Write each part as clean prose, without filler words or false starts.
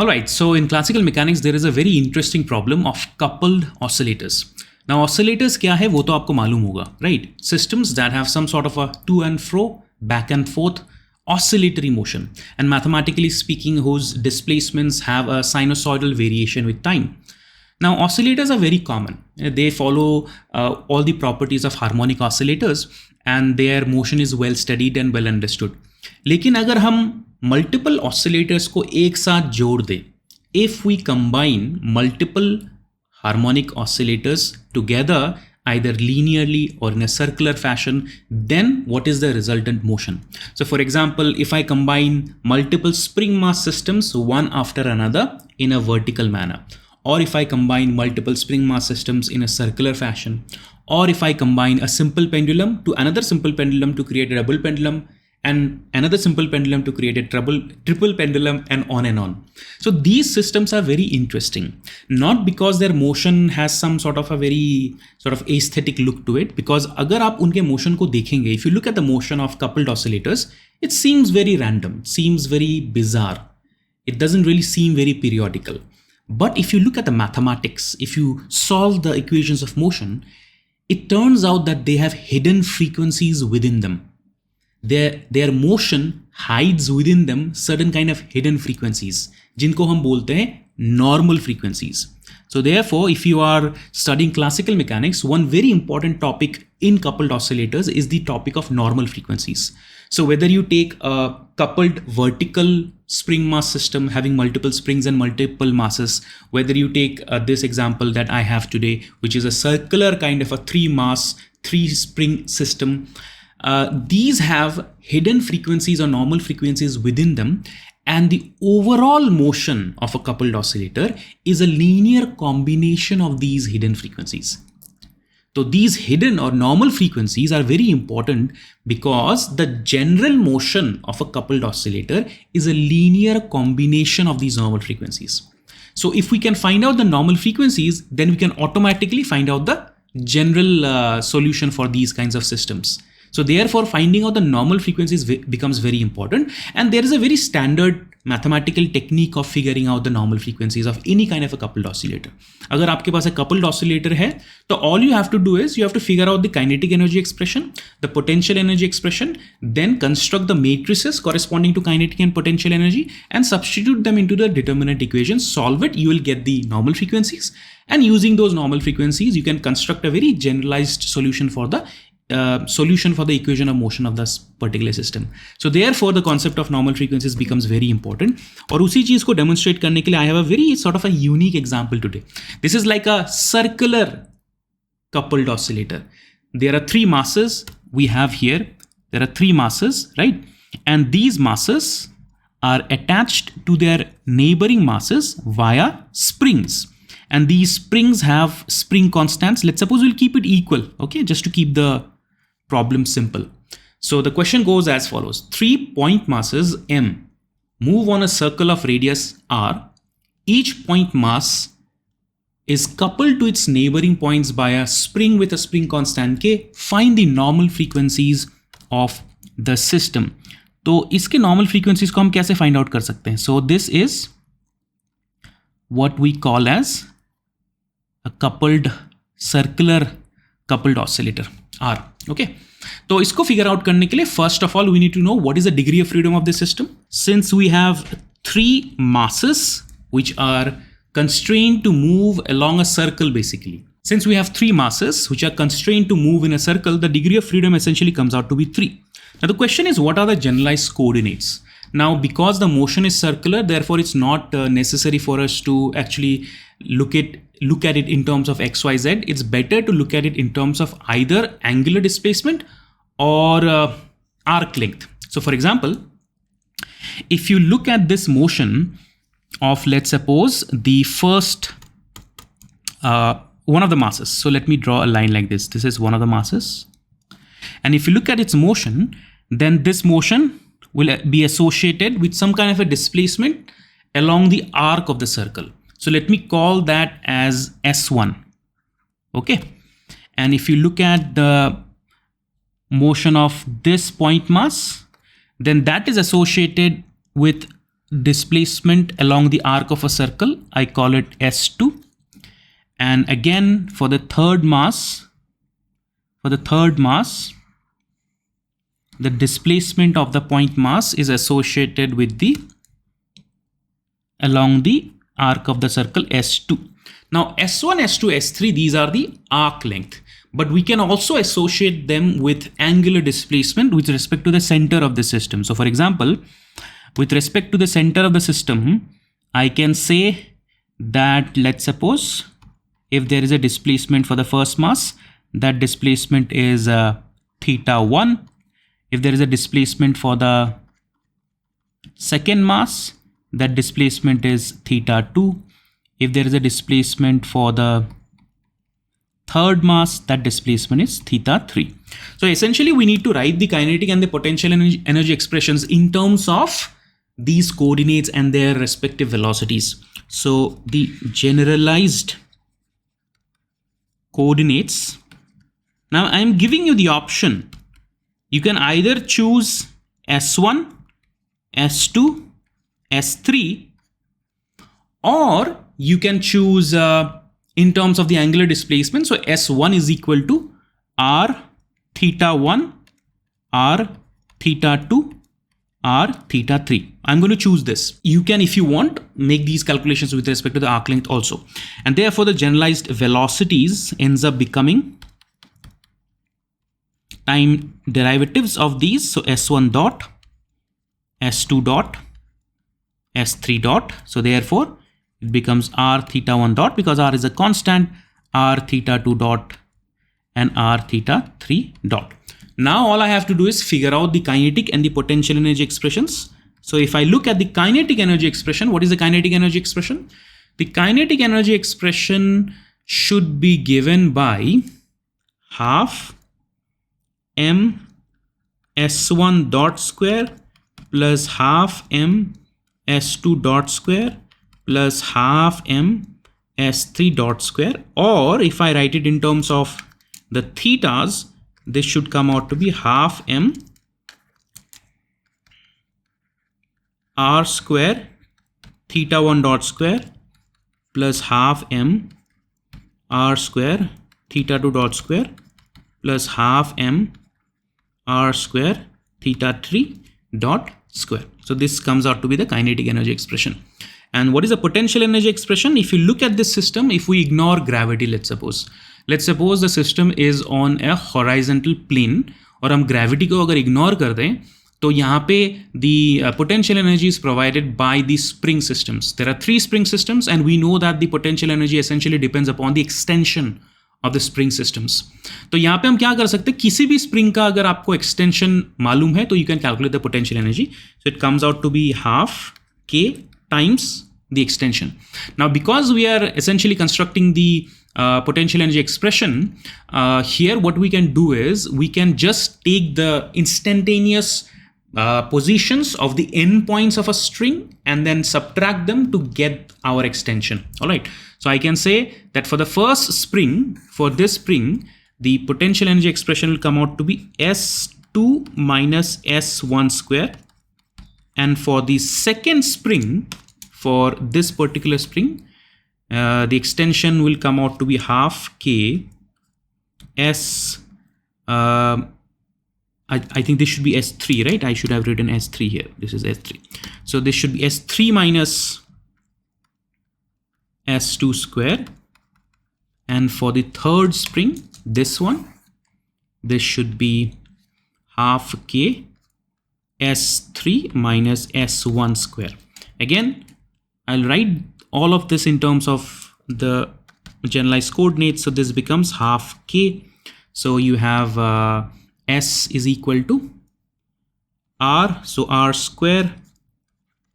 Alright, so in classical mechanics there is a very interesting problem of coupled oscillators. Now oscillators क्या है वो तो आपको मालूम होगा, right? Systems that have some sort of a to and fro, back and forth oscillatory motion, and mathematically speaking whose displacements have a sinusoidal variation with time. Now oscillators are very common. They follow all the properties of harmonic oscillators and their motion is well studied and well understood. लेकिन अगर हम multiple oscillators को एक साथ जोड़ दें, if we combine multiple harmonic oscillators together either linearly or in a circular fashion, then what is the resultant motion? So for example, if I combine multiple spring mass systems one after another in a vertical manner, or if I combine multiple spring mass systems in a circular fashion, or if I combine a simple pendulum to another simple pendulum to create a double pendulum, and another simple pendulum to create a triple pendulum, and on. So these systems are very interesting, not because their motion has some sort of a very sort of aesthetic look to it, because अगर आप उनके motion को देखेंगे, if you look at the motion of coupled oscillators, it seems very random, seems very bizarre. It doesn't really seem very periodical. But if you look at the mathematics, if you solve the equations of motion, it turns out that they have hidden frequencies within them. Their motion hides within them certain kind of hidden frequencies, जिनको हम बोलते हैं normal frequencies. So therefore, if you are studying classical mechanics, one very important topic in coupled oscillators is the topic of normal frequencies. So whether you take a coupled vertical spring mass system having multiple springs and multiple masses, whether you take this example that I have today, which is a circular kind of a 3 mass, 3 spring system, these have hidden frequencies or normal frequencies within them, and the overall motion of a coupled oscillator is a linear combination of these hidden frequencies. So these hidden or normal frequencies are very important because the general motion of a coupled oscillator is a linear combination of these normal frequencies. So if we can find out the normal frequencies, then we can automatically find out the general solution for these kinds of systems. So therefore, finding out the normal frequencies becomes very important, and there is a very standard mathematical technique of figuring out the normal frequencies of any kind of a coupled oscillator. अगर आपके पास एक coupled oscillator है, तो all you have to do is you have to figure out the kinetic energy expression, the potential energy expression, then construct the matrices corresponding to kinetic and potential energy, and substitute them into the determinant equation. Solve it, you will get the normal frequencies, and using those normal frequencies, you can construct a very generalized solution for the equation of motion of this particular system. So therefore the concept of normal frequencies becomes very important. और उसी चीज को demonstrate करने के लिए I have a very sort of a unique example today. This is like a circular coupled oscillator. There are 3 masses we have here. There are 3 masses, right? And these masses are attached to their neighboring masses via springs. And these springs have spring constants. Let's suppose we'll keep it equal, okay? Just to keep the problem simple. So the question goes as follows. 3 point masses M move on a circle of radius R. Each point mass is coupled to its neighboring points by a spring with a spring constant K. Find the normal frequencies of the system. तो इसके normal frequencies को हम कैसे find out कर सकते हैं? So this is what we call as a coupled circular coupled oscillator R. Okay, तो इसको figure out करने के लिए first of all we need to know what is the degree of freedom of this system. Since we have 3 masses which are constrained to move along a circle basically. Since we have 3 masses which are constrained to move in a circle, the degree of freedom essentially comes out to be 3. Now the question is, what are the generalized coordinates? Now because the motion is circular, therefore it's not necessary for us to actually look at it in terms of x, y, z. It's better to look at it in terms of either angular displacement or arc length. So for example, if you look at this motion of, let's suppose, the first one of the masses. So let me draw a line like this. This is one of the masses. And if you look at its motion, then this motion will be associated with some kind of a displacement along the arc of the circle. So let me call that as S1. Okay. And if you look at the motion of this point mass, then that is associated with displacement along the arc of a circle, I call it S2. And again, for the third mass, the displacement of the point mass is associated with the along the arc of the circle S2. Now S1, S2, S3, these are the arc length, but we can also associate them with angular displacement with respect to the center of the system. So for example, with respect to the center of the system, I can say that, let's suppose if there is a displacement for the first mass, that displacement is theta 1. If there is a displacement for the second mass, that displacement is theta 2. If there is a displacement for the third mass, that displacement is theta 3. So essentially we need to write the kinetic and the potential energy expressions in terms of these coordinates and their respective velocities. So the generalized coordinates, now I am giving you the option. You can either choose S1, S2, S3, or you can choose in terms of the angular displacement. So S1 is equal to R theta 1, R theta 2, R theta 3. I'm going to choose this. You can, if you want, make these calculations with respect to the arc length also. And therefore the generalized velocities ends up becoming time derivatives of these. So S1 dot, S2 dot, S3 dot. So therefore it becomes R theta 1 dot, because R is a constant, R theta 2 dot and R theta 3 dot. Now all I have to do is figure out the kinetic and the potential energy expressions. So if I look at the kinetic energy expression, what is the kinetic energy expression? The kinetic energy expression should be given by half m s1 dot square plus half m s2 dot square plus half m s3 dot square, or if I write it in terms of the thetas, this should come out to be half m r square theta 1 dot square plus half m r square theta 2 dot square plus half m r square theta 3 dot square. So this comes out to be the kinetic energy expression. And what is the potential energy expression? If you look at this system, if we ignore gravity, let's suppose the system is on a horizontal plane, और हम gravity को अगर ignore कर दें, तो यहाँ पे the potential energy is provided by the spring systems. There are 3 spring systems, and we know that the potential energy essentially depends upon the extension of the spring systems. तो यहाँ पे हम क्या कर सकते हैं, किसी भी spring का अगर आपको extension मालूम है, तो you can calculate the potential energy. So it comes out to be half k times the extension. Now because we are essentially constructing the potential energy expression, here what we can do is we can just take the instantaneous positions of the endpoints of a string and then subtract them to get our extension. All right, so I can say that for the first spring, for this spring, the potential energy expression will come out to be S2 minus S1 square, and for the second spring, for this particular spring, the extension will come out to be half k s, I think this should be S3, right? I should have written S3 here. This is S3. So this should be S3 minus S2 square. And for the third spring, this one, this should be half k S3 minus S1 square. Again, I'll write all of this in terms of the generalized coordinates. So this becomes half k. So you have S is equal to R. So R square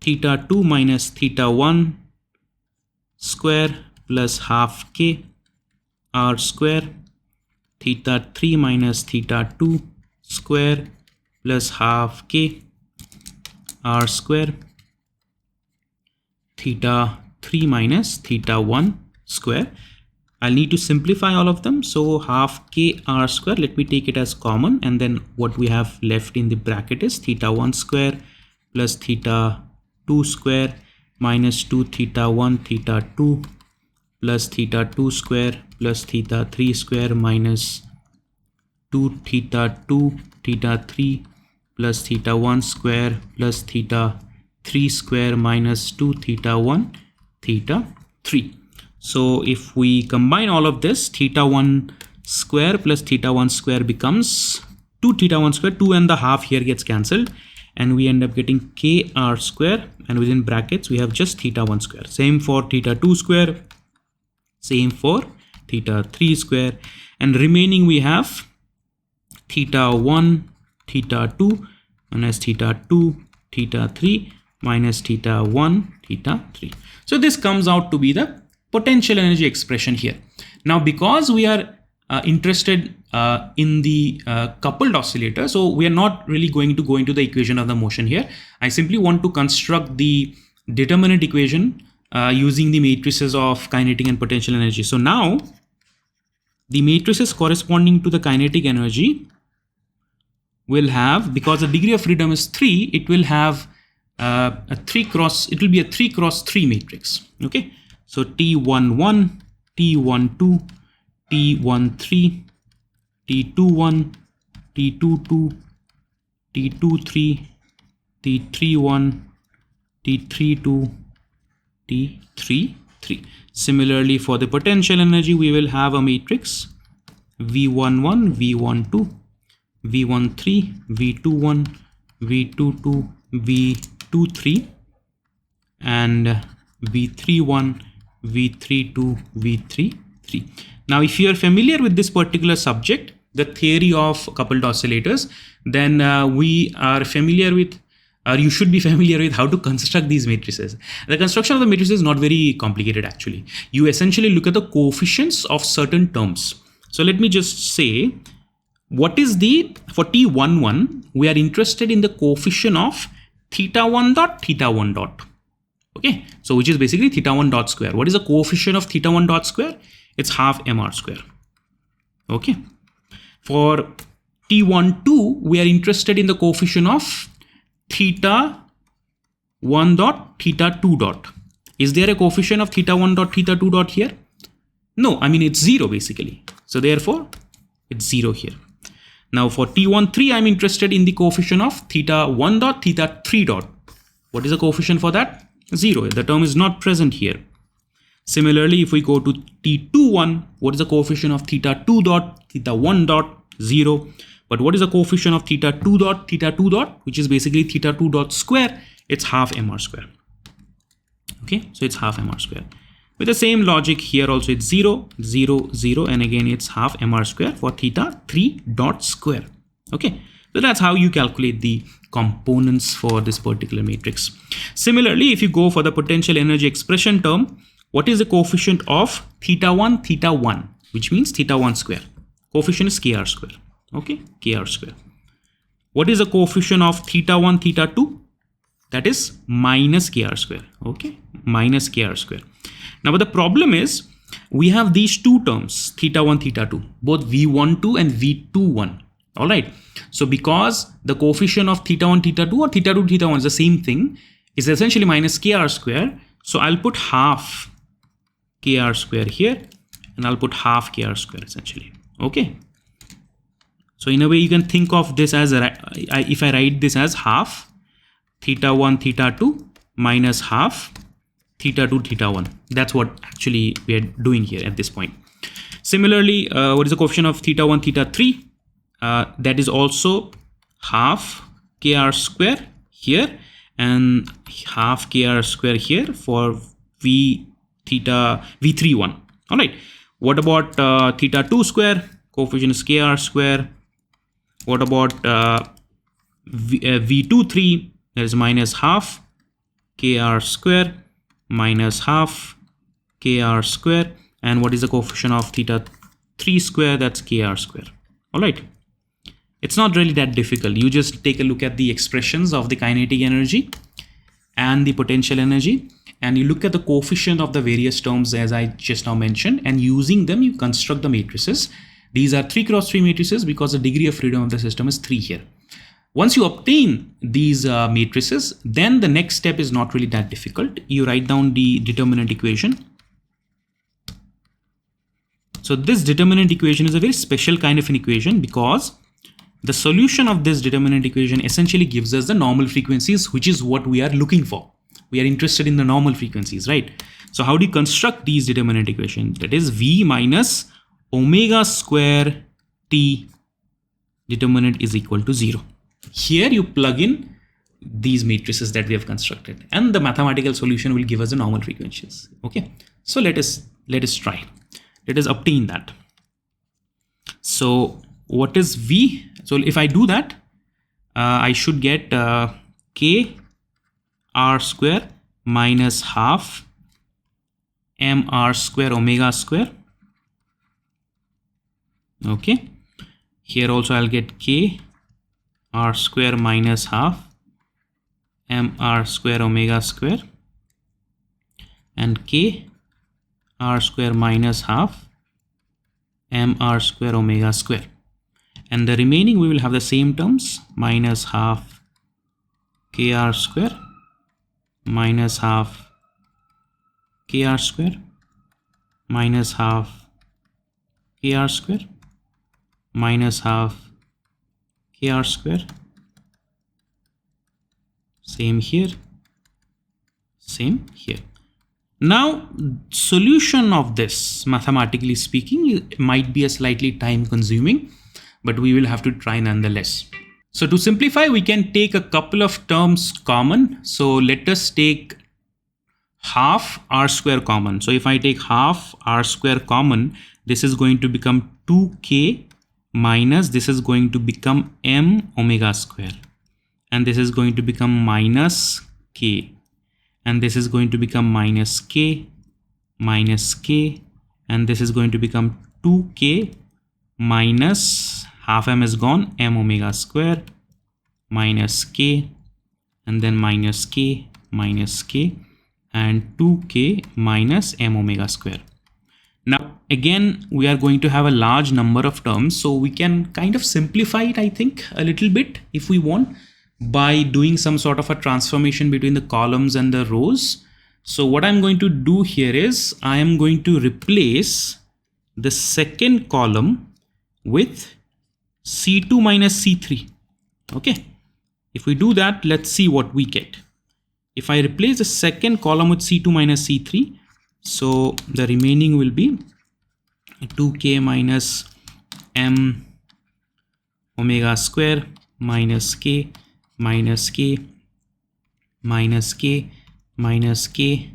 theta 2 minus theta 1 square plus half k R square theta 3 minus theta 2 square plus half k R square theta 3 minus theta 1 square. I'll need to simplify all of them. So half k r square, let me take it as common, and then what we have left in the bracket is theta 1 square plus theta 2 square minus 2 theta 1 theta 2 plus theta 2 square plus theta 3 square minus 2 theta 2 theta 3 plus theta 1 square plus theta 3 square minus 2 theta 1 theta 3. So if we combine all of this, theta 1 square plus theta 1 square becomes 2 theta 1 square, 2.5 here gets cancelled, and we end up getting kr square, and within brackets we have just theta 1 square. Same for theta 2 square, same for theta 3 square, and remaining we have theta 1 theta 2 minus theta 2 theta 3 minus theta 1 theta 3. So this comes out to be the potential energy expression here. Now because we are interested in the coupled oscillator, so we are not really going to go into the equation of the motion here. I simply want to construct the determinant equation using the matrices of kinetic and potential energy. So now the matrices corresponding to the kinetic energy will have, because the degree of freedom is 3, it will have it will be a 3 cross 3 matrix. Okay, so T11, T12, T13, T21, T22, T23, T31, T32, T33. Similarly, for the potential energy, we will have a matrix V11, V12, V13, V21, V22, V23, and V31, V32, V33. Now, if you are familiar with this particular subject, the theory of coupled oscillators, then we are familiar with, or you should be familiar with, how to construct these matrices. The construction of the matrices is not very complicated actually. You essentially look at the coefficients of certain terms. So let me just say, what is the, for T11, we are interested in the coefficient of theta 1 dot, theta 1 dot. Okay, so which is basically theta 1 dot square. What is the coefficient of theta 1 dot square? It's half mr square. Okay, for T12, we are interested in the coefficient of theta 1 dot, theta 2 dot. Is there a coefficient of theta 1 dot, theta 2 dot here? No, I mean it's 0 basically. So therefore, it's 0 here. Now for T13, I'm interested in the coefficient of theta 1 dot, theta 3 dot. What is the coefficient for that? 0. The term is not present here. Similarly, if we go to T21, what is the coefficient of theta 2 dot, theta 1 dot? 0. But what is the coefficient of theta 2 dot, theta 2 dot, which is basically theta 2 dot square? It's half mr square. Okay, so it's half mr square. With the same logic here also, it's 0, 0, 0, and again it's half mr square for theta 3 dot square. Okay, so that's how you calculate the components for this particular matrix. Similarly, if you go for the potential energy expression term, what is the coefficient of theta 1, theta 1, which means theta 1 square? Coefficient is kr square. Okay, kr square. What is the coefficient of theta 1, theta 2? That is minus kr square. Okay, minus kr square. Now, but the problem is we have these two terms, theta 1, theta 2, both v12 and v21. All right. So because the coefficient of theta 1, theta 2 or theta 2, theta 1 is the same thing, is essentially minus kr square. So I'll put half kr square here and I'll put half kr square essentially. Okay. So in a way you can think of this as, if I write this as half theta 1, theta 2 minus half theta 2, theta 1. That's what actually we are doing here at this point. Similarly, what is the coefficient of theta 1, theta 3? That is also half kr square here and half kr square here for v31. All right. What about theta 2 square? Coefficient is kr square. What about v23? That is minus half kr square minus half kr square. And what is the coefficient of theta 3 square? That's kr square. All right. It's not really that difficult. You just take a look at the expressions of the kinetic energy and the potential energy, and you look at the coefficient of the various terms as I just now mentioned, and using them you construct the matrices. These are 3 cross 3 matrices because the degree of freedom of the system is 3 here. Once you obtain these matrices, then the next step is not really that difficult. You write down the determinant equation. So this determinant equation is a very special kind of an equation because the solution of this determinant equation essentially gives us the normal frequencies, which is what we are looking for. We are interested in the normal frequencies, right? So how do you construct these determinant equations? That is V minus omega square t determinant is equal to 0. Here you plug in these matrices that we have constructed, and the mathematical solution will give us the normal frequencies. Okay, so let us try. Let us obtain that. So what is V? So if I do that, I should get k r square minus half m r square omega square. Okay, here also I'll get k r square minus half m r square omega square, and k r square minus half m r square omega square, and the remaining we will have the same terms, minus half k r square minus half k r square minus half k r square minus half k r square. Same here, same here. Now, solution of this, mathematically speaking, might be a slightly time consuming, but we will have to try nonetheless. So to simplify, we can take a couple of terms common. So let us take half r square common. So if I take half r square common, this is going to become 2k minus, this is going to become m omega square, and this is going to become minus k, and this is going to become minus k, and this is going to become 2k minus half m is gone, m omega square minus k, and then minus k, and 2k minus m omega square. Now again, we are going to have a large number of terms, so we can kind of simplify it, I think, a little bit if we want, by doing some sort of a transformation between the columns and the rows. So what I'm going to do here is I am going to replace the second column with C2 minus C3. Okay, if we do that, let's see what we get. If I replace the second column with C2 minus C3, so the remaining will be 2k minus m omega square minus k minus k minus k minus k,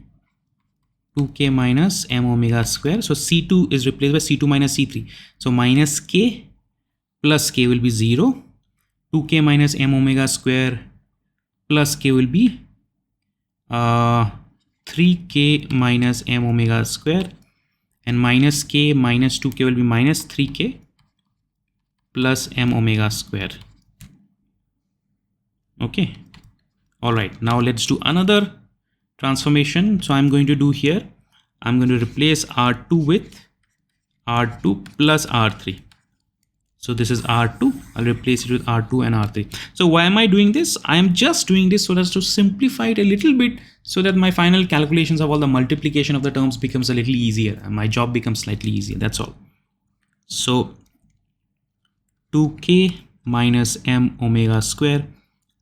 2k minus m omega square. So C2 is replaced by C2 minus C3. So minus k plus k will be 0. 2k minus m omega square plus k will be 3k minus m omega square, and minus k minus 2k will be minus 3k plus m omega square. Okay, all right, now let's do another transformation. So I'm going to do here, I'm going to replace R2 with R2 plus R3. So this is R2, I'll replace it with R2 and R3. So why am I doing this? I am just doing this so as to simplify it a little bit, so that my final calculations of all the multiplication of the terms becomes a little easier and my job becomes slightly easier, that's all. So 2k minus m omega square,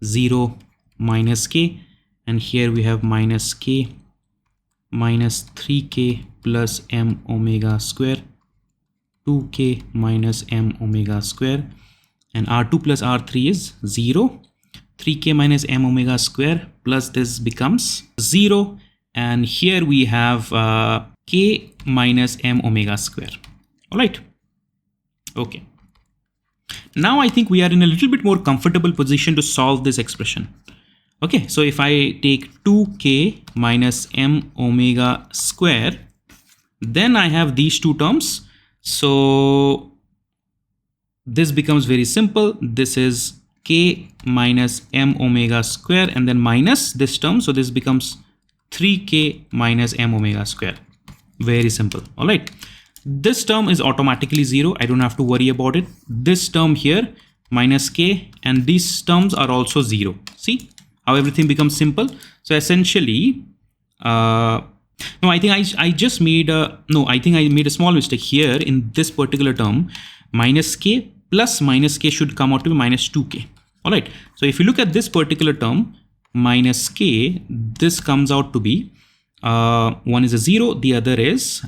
0 minus k, and here we have minus k minus 3k plus m omega square, 2k minus m omega square, and R2 plus R3 is 0. 3k minus m omega square plus this becomes 0, and here we have k minus m omega square. All right, okay. Now I think we are in a little bit more comfortable position to solve this expression. Okay, so if I take 2k minus m omega square, then I have these two terms. So this becomes very simple. This is k minus m omega square and then minus this term. So this becomes 3k minus m omega square. Very simple. All right. This term is automatically 0. I don't have to worry about it. This term here minus k, and these terms are also 0. See how everything becomes simple? So essentially, no, I think I just made a, no, I think I made a small mistake here in this particular term. Minus k plus minus k should come out to be minus 2k. All right. So if you look at this particular term, minus k, this comes out to be, one is a 0, the other is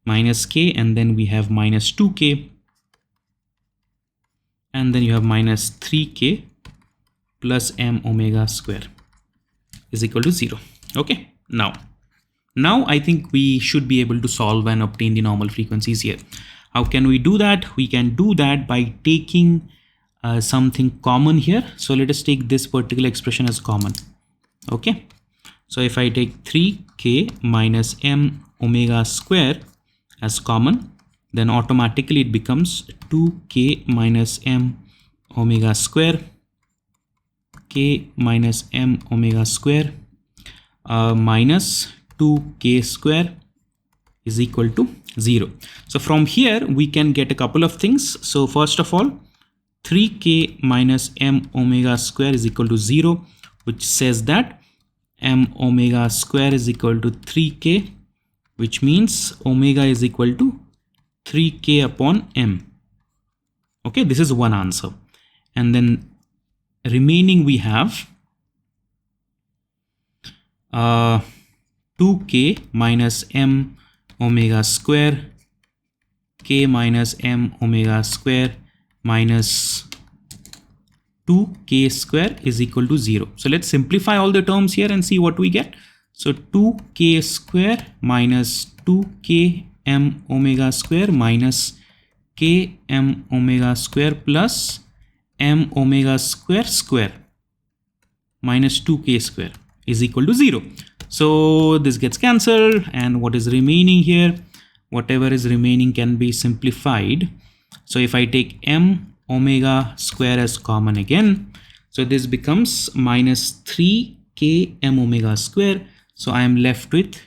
minus k, and then we have minus 2k, and then you have minus 3k plus m omega square is equal to 0. Okay. Now I think we should be able to solve and obtain the normal frequencies here. How can we do that? We can do that by taking something common here. So let us take this particular expression as common. Okay. So if I take 3k minus m omega square as common, then automatically it becomes 2k minus m omega square, k minus m omega square minus 2k square is equal to 0. So from here we can get a couple of things. So first of all, 3k minus m omega square is equal to 0, which says that m omega square is equal to 3k, which means omega is equal to 3k upon m. Okay, this is one answer. And then remaining we have 2k minus m omega square, k minus m omega square minus 2k square is equal to 0. So let's simplify all the terms here and see what we get. So 2k square minus 2k m omega square minus k m omega square plus m omega square square minus 2k square is equal to 0. So this gets cancelled, and what is remaining here, whatever is remaining can be simplified. So if I take m omega square as common again, so this becomes minus 3k m omega square. So I am left with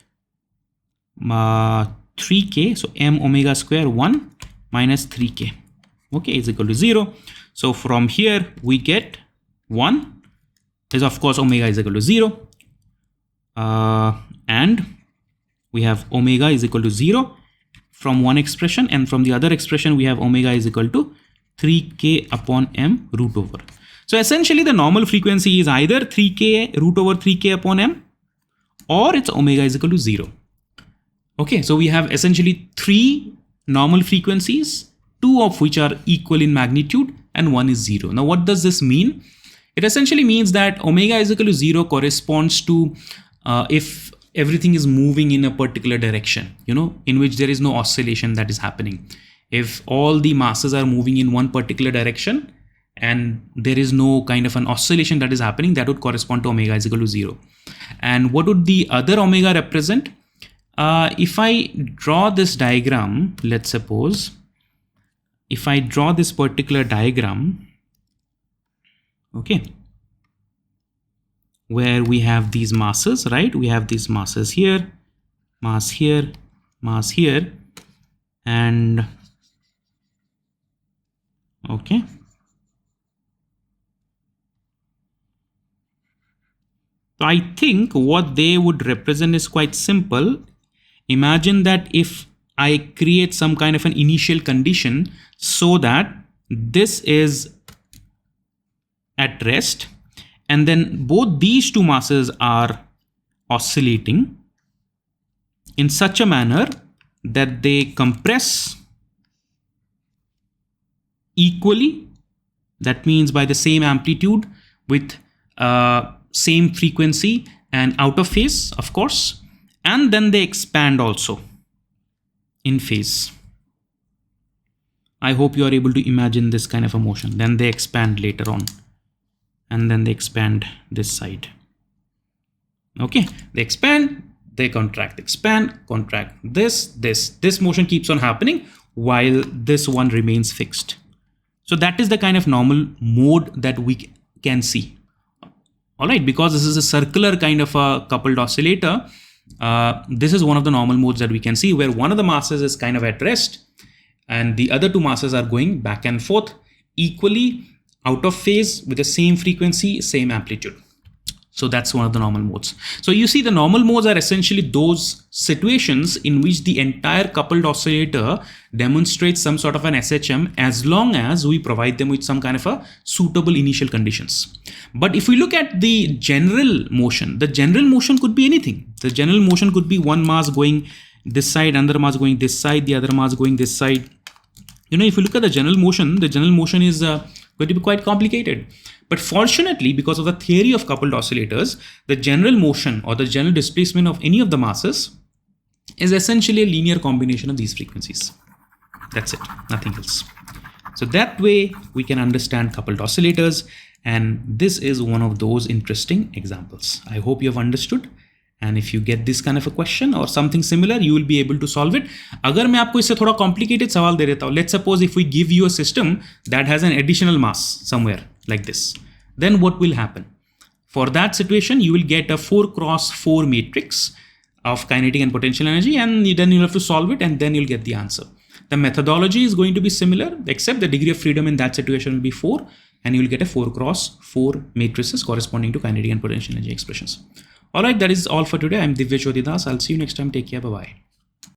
3k. So m omega square 1 minus 3k, okay, is equal to 0. So from here we get 1 is, of course, omega is equal to 0. And we have omega is equal to 0 from one expression, and from the other expression we have omega is equal to 3k upon m root over. So essentially the normal frequency is either 3k root over 3k upon m, or it's omega is equal to 0. Okay, so we have essentially 3 normal frequencies, 2 of which are equal in magnitude and 1 is 0. Now what does this mean? It essentially means that omega is equal to 0 corresponds to if everything is moving in a particular direction, you know, in which there is no oscillation that is happening. If all the masses are moving in one particular direction and there is no kind of an oscillation that is happening, that would correspond to omega is equal to 0. And what would the other omega represent? If I draw this diagram, let's suppose, if I draw this particular diagram, okay, where we have these masses, right? We have these masses here, mass here, mass here, and okay. So I think what they would represent is quite simple. Imagine that if I create some kind of an initial condition so that this is at rest, and then both these two masses are oscillating in such a manner that they compress equally. That means by the same amplitude with same frequency and out of phase, of course, and then they expand also in phase. I hope you are able to imagine this kind of a motion. Then they expand later on, and then they expand this side. Okay, they expand, they contract, expand, contract. This motion keeps on happening while this one remains fixed. So that is the kind of normal mode that we can see. All right, because this is a circular kind of a coupled oscillator, this is one of the normal modes that we can see, where one of the masses is kind of at rest and the other two masses are going back and forth equally out of phase with the same frequency, same amplitude. So that's one of the normal modes. So you see the normal modes are essentially those situations in which the entire coupled oscillator demonstrates some sort of an SHM as long as we provide them with some kind of a suitable initial conditions. But if we look at the general motion, the general motion could be anything. The general motion could be one mass going this side, another mass going this side, the other mass going this side. You know, if you look at the general motion is going to be quite complicated. But fortunately, because of the theory of coupled oscillators, the general motion or the general displacement of any of the masses is essentially a linear combination of these frequencies. That's it, nothing else. So that way we can understand coupled oscillators, and this is one of those interesting examples. I hope you have understood. And if you get this kind of a question or something similar, you will be able to solve it. अगर मैं आपको इससे थोड़ा complicated सवाल दे देता हूँ, let's suppose if we give you a system that has an additional mass somewhere like this, then what will happen? For that situation, you will get a 4x4 matrix of kinetic and potential energy, and then you'll have to solve it, and then you'll get the answer. The methodology is going to be similar, except the degree of freedom in that situation will be 4, and you'll get a 4x4 matrices corresponding to kinetic and potential energy expressions. Alright, that is all for today. I'm Divya Chodidas. I'll see you next time. Take care. Bye-bye.